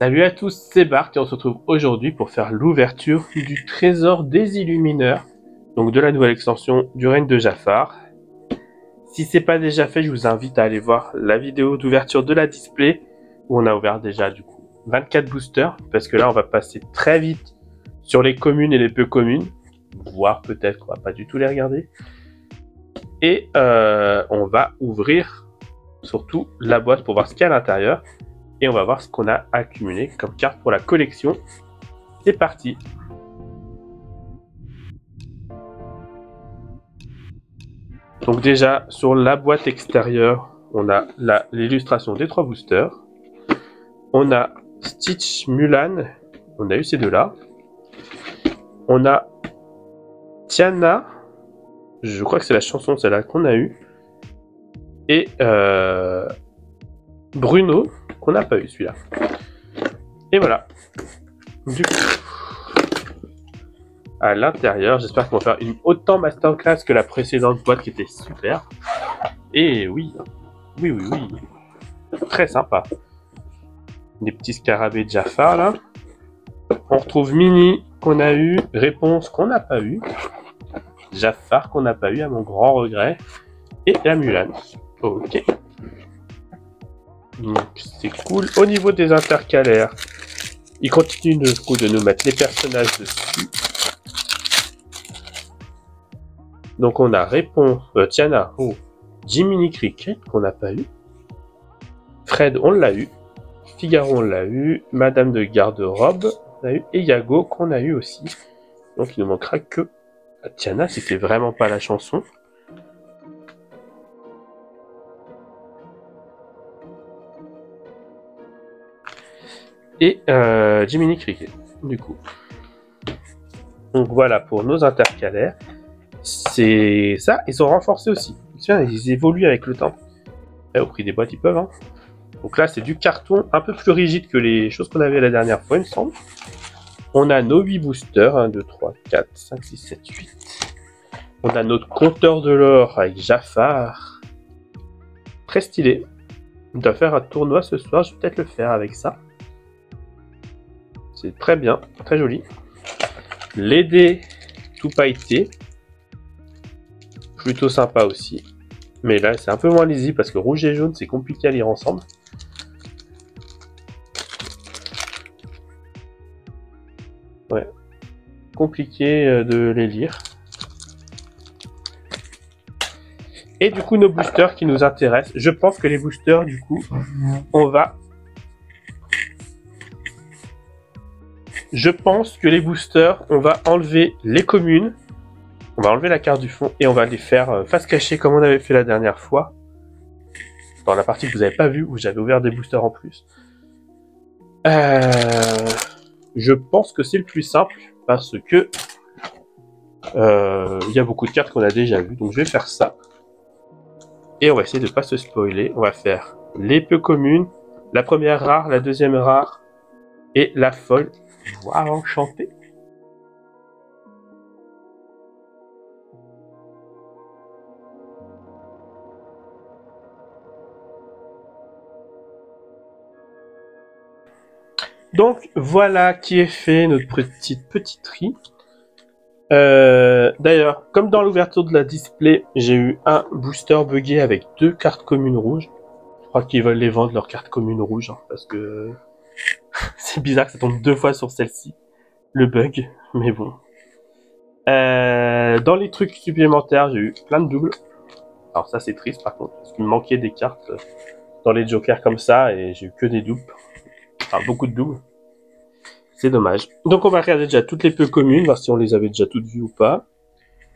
Salut à tous, c'est Bart et on se retrouve aujourd'hui pour faire l'ouverture du trésor des Illumineurs, donc de la nouvelle extension du règne de Jafar. Si c'est pas déjà fait, je vous invite à aller voir la vidéo d'ouverture de la display où on a ouvert déjà du coup 24 boosters, parce que là on va passer très vite sur les communes et les peu communes, voire peut-être qu'on va pas du tout les regarder. Et on va ouvrir surtout la boîte pour voir ce qu'il y a à l'intérieur. Et on va voir ce qu'on a accumulé comme carte pour la collection. C'est parti. Donc déjà, sur la boîte extérieure, on a l'illustration des 3 boosters. On a Stitch, Mulan, on a eu ces deux-là. On a Tiana, je crois que c'est la chanson celle-là qu'on a eu. Et Bruno, qu'on n'a pas eu celui-là. Et voilà. Du coup, à l'intérieur, j'espère qu'on va faire une autant masterclass que la précédente boîte qui était super. Et oui, très sympa. Des petits scarabées de Jafar là. On retrouve Mini qu'on a eu, Réponse qu'on n'a pas eu, Jafar qu'on n'a pas eu à mon grand regret, et la Mulan. Ok. Donc c'est cool. Au niveau des intercalaires, ils continuent de nous mettre les personnages dessus. Donc on a Réponse, Tiana, Jiminy Cricket qu'on n'a pas eu, Fred on l'a eu, Figaro on l'a eu, Madame de Garde-Robe on a eu, et Yago qu'on a eu aussi. Donc il ne manquera que Tiana, c'était vraiment pas la chanson. Et Jiminy Cricket, du coup. Donc voilà pour nos intercalaires. C'est ça, ils sont renforcés aussi. Ils évoluent avec le temps. Et au prix des boîtes, ils peuvent. Hein. Donc là, c'est du carton un peu plus rigide que les choses qu'on avait la dernière fois, il me semble. On a nos 8 boosters. 1, 2, 3, 4, 5, 6, 7, 8. On a notre compteur de l'or avec Jafar. Très stylé. On doit faire un tournoi ce soir. Je vais peut-être le faire avec ça. C'est très bien, très joli. Les dés tout pailletés. Plutôt sympa aussi. Mais là, c'est un peu moins lisible parce que rouge et jaune, c'est compliqué à lire ensemble. Ouais. Compliqué de les lire. Et du coup, nos boosters qui nous intéressent. Je pense que les boosters, du coup, on va... Je pense que les boosters, on va enlever les communes. On va enlever la carte du fond et on va les faire face cachée comme on avait fait la dernière fois. Dans la partie que vous n'avez pas vue, où j'avais ouvert des boosters en plus. Je pense que c'est le plus simple parce que il y a beaucoup de cartes qu'on a déjà vues. Donc je vais faire ça. Et on va essayer de ne pas se spoiler. On va faire les peu communes, la première rare, la deuxième rare et la folle. Waouh, enchanté. Donc voilà qui est fait, notre petite tri. D'ailleurs, comme dans l'ouverture de la display, j'ai eu un booster buggé avec 2 cartes communes rouges. Je crois qu'ils veulent les vendre leurs cartes communes rouges, hein, parce que c'est bizarre que ça tombe 2 fois sur celle-ci, le bug, mais bon. Dans les trucs supplémentaires, j'ai eu plein de doubles. Alors ça c'est triste par contre, parce qu'il me manquait des cartes dans les jokers comme ça, et j'ai eu que des doubles. Enfin beaucoup de doubles. C'est dommage. Donc on va regarder déjà toutes les peu communes, voir si on les avait déjà toutes vues ou pas.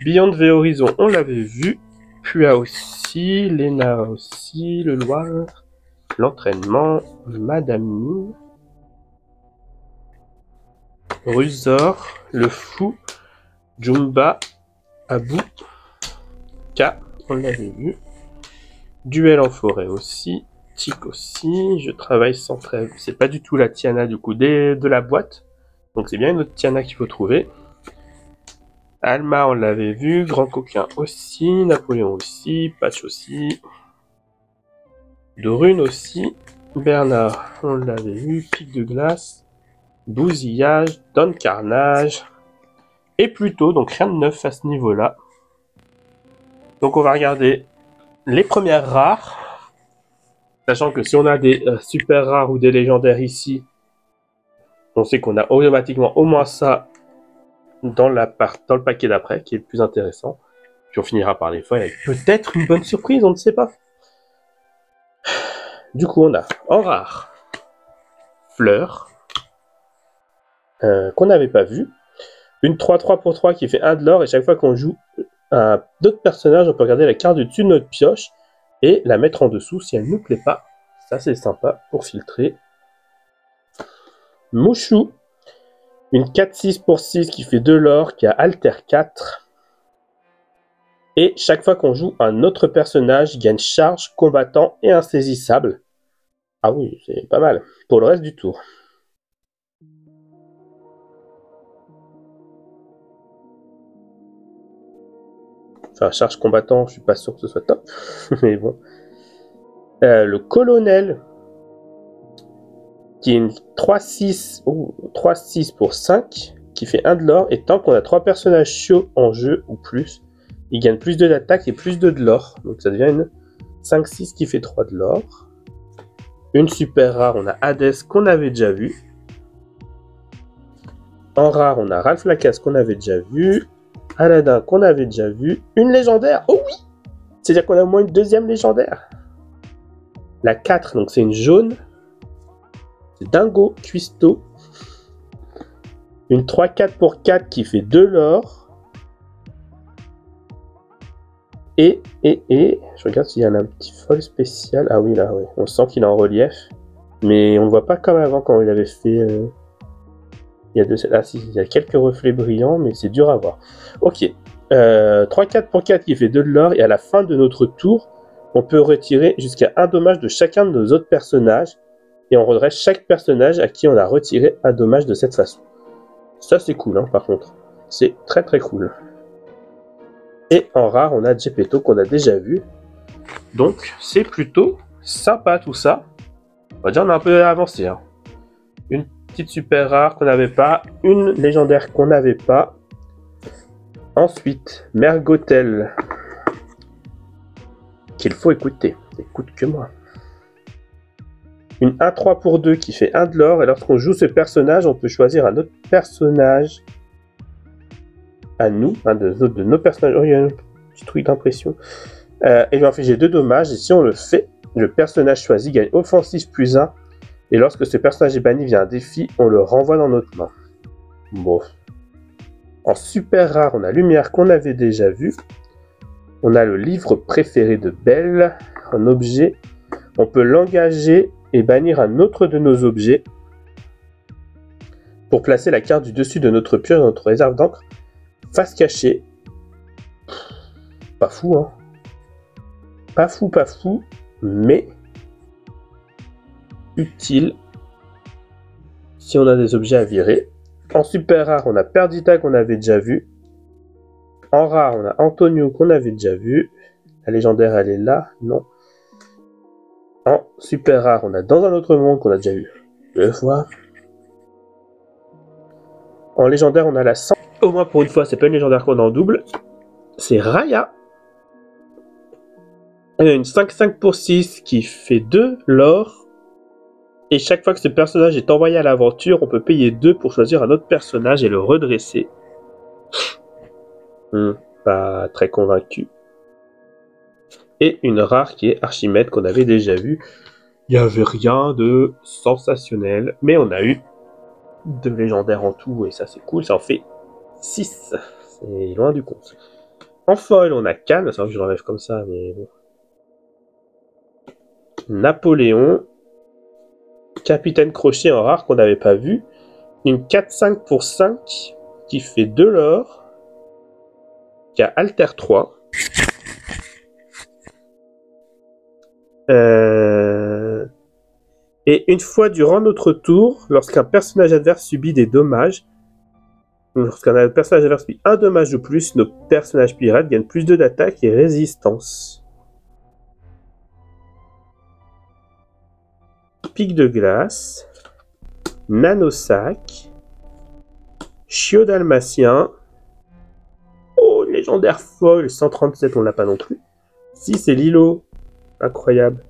Beyond the Horizon, on l'avait vu. Pua aussi, Lena aussi, le Loir, l'entraînement, Madame Mine, Rusor, le Fou, Jumba, Abu, K, on l'avait vu. Duel en forêt aussi, Tic aussi, je travaille sans trêve. C'est pas du tout la Tiana du coup de la boîte. Donc c'est bien une autre Tiana qu'il faut trouver. Alma, on l'avait vu. Grand Coquin aussi. Napoléon aussi. Patch aussi. Dorune aussi. Bernard, on l'avait eu. Pic de glace. Bousillage. Donne carnage. Et plutôt, donc rien de neuf à ce niveau-là. Donc on va regarder les premières rares. Sachant que si on a des super rares ou des légendaires ici, on sait qu'on a automatiquement au moins ça dans le paquet d'après, qui est le plus intéressant. Puis on finira par les foils avec peut-être une bonne surprise, on ne sait pas. Du coup, on a en rare Fleur, qu'on n'avait pas vu. Une 3-3 pour 3 qui fait 1 de l'or, et chaque fois qu'on joue d'autres personnages, on peut regarder la carte du dessus de notre pioche et la mettre en dessous si elle ne nous plaît pas. Ça, c'est sympa pour filtrer. Mouchou, une 4-6 pour 6 qui fait 2 l'or, qui a Alter 4. Et chaque fois qu'on joue un autre personnage, il gagne charge, combattant et insaisissable. Ah oui, c'est pas mal. Pour le reste du tour. Enfin, charge combattant, je suis pas sûr que ce soit top. Mais bon. Le colonel, qui est une 3-6 pour 5, qui fait 1 de l'or. Et tant qu'on a 3 personnages chauds en jeu ou plus, il gagne plus 2 d'attaque et plus 2 de l'or. Donc ça devient une 5-6 qui fait 3 de l'or. Une super rare, on a Hades qu'on avait déjà vu. En rare, on a Ralph Lacasse qu'on avait déjà vu. Aladdin qu'on avait déjà vu. Une légendaire, oh oui! C'est-à-dire qu'on a au moins une deuxième légendaire. La 4, donc c'est une jaune. C'est Dingo Cuisto. Une 3-4 pour 4 qui fait 2 l'or. Et, je regarde s'il y a un petit foil spécial. Ah oui, là, oui. On sent qu'il est en relief. Mais on ne le voit pas comme avant quand il avait fait... il y a quelques reflets brillants, mais c'est dur à voir. Ok. 3-4 pour 4 qui fait 2 de l'or. Et à la fin de notre tour, on peut retirer jusqu'à un dommage de chacun de nos autres personnages. Et on redresse chaque personnage à qui on a retiré un dommage de cette façon. Ça, c'est cool, hein, par contre. C'est très très cool. Et en rare, on a Geppetto qu'on a déjà vu. Donc, c'est plutôt sympa tout ça. On va dire on a un peu avancé. Hein. Une petite super rare qu'on n'avait pas. Une légendaire qu'on n'avait pas. Ensuite, Mergotel. Qu'il faut écouter. Écoute que moi. Une 1-3 pour 2 qui fait 1 de l'or. Et lorsqu'on joue ce personnage, on peut choisir un autre personnage à nous, un de nos personnages. Oh, il y a un petit truc d'impression. Et lui infliger 2 dommages. Et si on le fait, le personnage choisi gagne offensif plus 1. Et lorsque ce personnage est banni via un défi, on le renvoie dans notre main. Bon. En super rare, on a Lumière qu'on avait déjà vu. On a le livre préféré de Belle. Un objet. On peut l'engager et bannir un autre de nos objets. Pour placer la carte du dessus de notre pioche dans notre réserve d'encre. Face cachée. Pas fou, hein. Pas fou, mais utile si on a des objets à virer. En super rare, on a Perdita qu'on avait déjà vu. En rare, on a Antonio qu'on avait déjà vu. La légendaire, elle est là, non. En super rare, on a Dans un autre monde qu'on a déjà vu 2 fois. En légendaire, on a la 100. Au moins pour une fois, c'est pas une légendaire qu'on a en double. C'est Raya. Elle a une 5-5 pour 6 qui fait 2 l'or. Et chaque fois que ce personnage est envoyé à l'aventure, on peut payer 2 pour choisir un autre personnage et le redresser. Pas très convaincu. Et une rare qui est Archimède qu'on avait déjà vu. Il n'y avait rien de sensationnel, mais on a eu 2 légendaires en tout, et ça c'est cool, ça en fait 6. C'est loin du compte. En foil, on a Cannes, c'est vrai que je l'enlève comme ça, mais bon. Napoléon. Capitaine Crochet en rare qu'on n'avait pas vu. Une 4-5 pour 5 qui fait 2 l'or. Qui a Alter 3. Et une fois durant notre tour, lorsqu'un personnage adverse subit des dommages, lorsqu'un personnage adverse subit un dommage de plus, nos personnages pirates gagnent plus 2 d'attaque et résistance. Pic de glace, Nanosac, Chiot dalmatien, oh, légendaire foil, 137, on l'a pas non plus. Si, c'est Lilo, incroyable.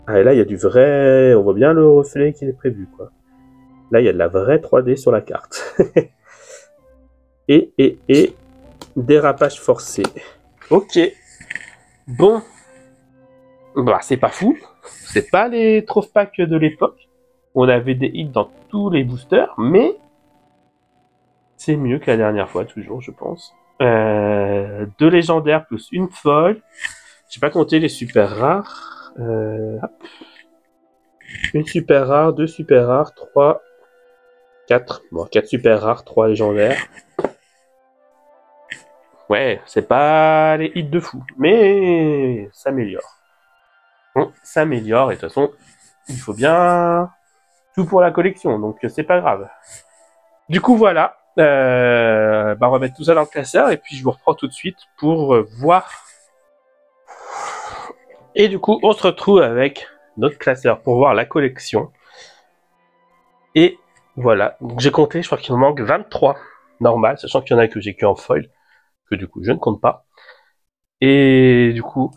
Ah, et là, il y a du vrai, on voit bien le reflet qui est prévu, quoi. Là, il y a de la vraie 3D sur la carte. et dérapage forcé. Ok. Bon. Bah, c'est pas fou. C'est pas les troph packs de l'époque. On avait des hits dans tous les boosters, mais c'est mieux que la dernière fois, toujours, je pense. 2 légendaires plus une folle. J'ai pas compté les super rares. Une super rare, 2 super rares, 3, 4. Bon, 4 super rares, 3 légendaires. Ouais, c'est pas les hits de fou, mais ça s'améliore. On s'améliore et de toute façon, il faut bien tout pour la collection, donc c'est pas grave. Du coup, voilà. On va mettre tout ça dans le classeur et puis je vous reprends tout de suite pour voir. Et du coup, on se retrouve avec notre classeur pour voir la collection. Et voilà. Donc j'ai compté, je crois qu'il me manque 23 normal, sachant qu'il y en a que j'ai que en foil, que du coup je ne compte pas. Et du coup,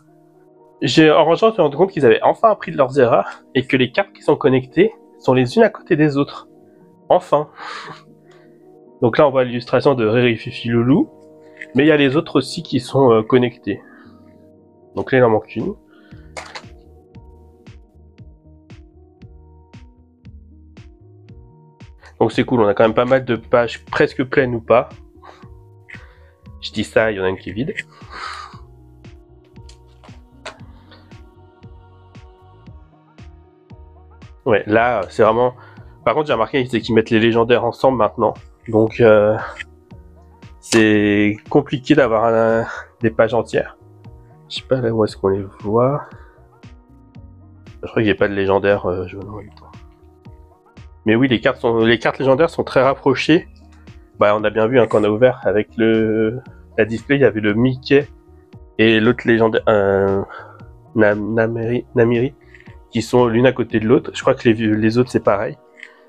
en rangeant, je me suis rendu compte qu'ils avaient enfin appris de leurs erreurs et que les cartes qui sont connectées sont les unes à côté des autres. Enfin. Donc là, on voit l'illustration de Riri Fifi Loulou, mais il y a les autres aussi qui sont connectés. Donc là, il en manque une. Donc c'est cool, on a quand même pas mal de pages presque pleines ou pas. Je dis ça, il y en a une qui est vide. Ouais, là, c'est vraiment... Par contre, j'ai remarqué qu'ils mettent les légendaires ensemble maintenant. Donc, c'est compliqué d'avoir des pages entières. Je sais pas là où est-ce qu'on les voit. Je crois qu'il n'y a pas de légendaire jaune en même temps. Mais oui, les cartes légendaires sont très rapprochées. Bah, on a bien vu hein, quand on a ouvert avec la display, il y avait le Mickey et l'autre légendaire, Namiri, qui sont l'une à côté de l'autre. Je crois que les autres c'est pareil.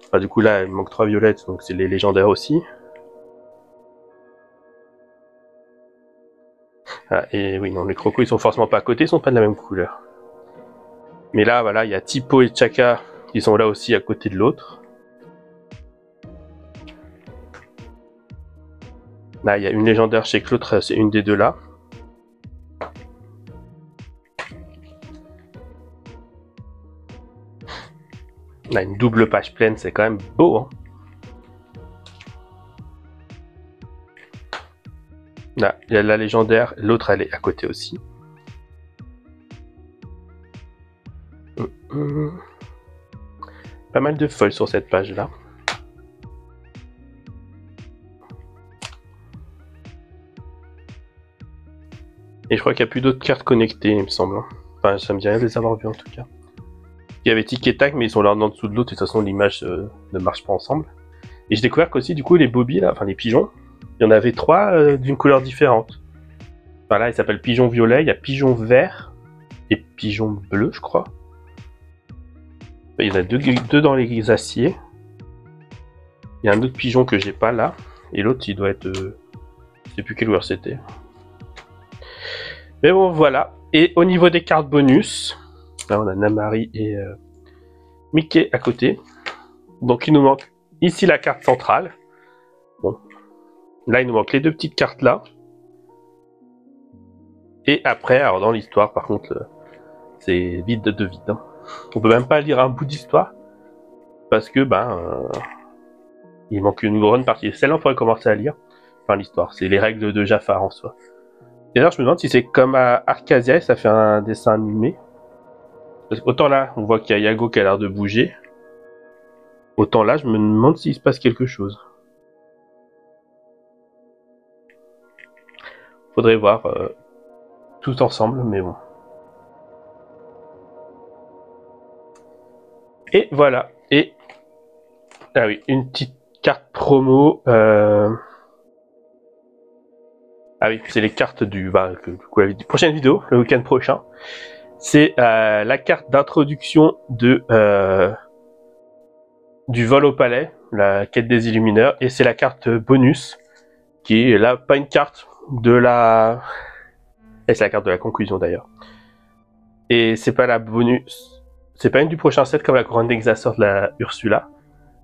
Enfin, du coup là, il manque 3 violettes, donc c'est les légendaires aussi. Ah, et oui, non, les crocos ils sont forcément pas à côté, ils sont pas de la même couleur. Mais là, voilà, il y a Tipo et Chaka qui sont là aussi à côté de l'autre. Là, il y a une légendaire chez l'autre, c'est une des deux là. Là, une double page pleine, c'est quand même beau. Hein. Là, il y a la légendaire, l'autre elle est à côté aussi. Pas mal de foils sur cette page là. Et je crois qu'il n'y a plus d'autres cartes connectées, il me semble. Enfin, ça me dit rien de les avoir vues en tout cas. Il y avait Tic et Tac, mais ils sont l'un en dessous de l'autre, et de toute façon l'image ne marche pas ensemble. Et j'ai découvert qu'aussi, du coup, les bobbies, là, enfin les pigeons, il y en avait 3 d'une couleur différente. Enfin là, ils s'appellent pigeon violet, il y a pigeon vert et pigeon bleu, je crois. Il y en a deux dans les aciers. Il y a un autre pigeon que j'ai pas là, et l'autre, il doit être... je sais plus quelle couleur c'était. Mais bon, voilà. Et au niveau des cartes bonus, là, on a Namari et Mickey à côté. Donc, il nous manque ici la carte centrale. Bon. Là, il nous manque les 2 petites cartes là. Et après, alors dans l'histoire, par contre, c'est vide de vide. Hein. On peut même pas lire un bout d'histoire. Parce que, il manque une grande partie. Celle-là, on pourrait commencer à lire. Enfin, l'histoire, c'est les règles de Jafar en soi. D'ailleurs, je me demande si c'est comme à Arcasia et ça fait un dessin animé. Parce qu'autant là, on voit qu'il y a Yago qui a l'air de bouger. Autant là, je me demande s'il se passe quelque chose. Faudrait voir tout ensemble, mais bon. Et voilà. Et ah oui, une petite carte promo. Ah oui, c'est les cartes du prochaine vidéo, le week-end prochain. C'est la carte d'introduction de du vol au palais, la quête des illumineurs, et c'est la carte bonus qui est là, pas une carte de la... Et c'est la carte de la conclusion d'ailleurs. Et c'est pas la bonus... C'est pas une du prochain set comme la couronne d'Exasor de la Ursula.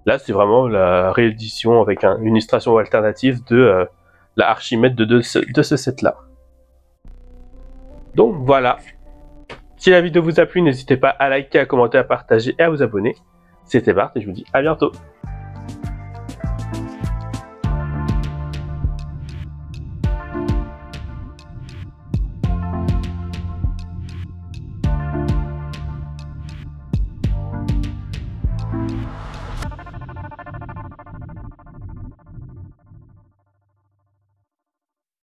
Là, c'est vraiment la réédition avec une illustration alternative de la Archimède de ce set-là. Donc voilà. Si la vidéo vous a plu, n'hésitez pas à liker, à commenter, à partager et à vous abonner. C'était Bart et je vous dis à bientôt.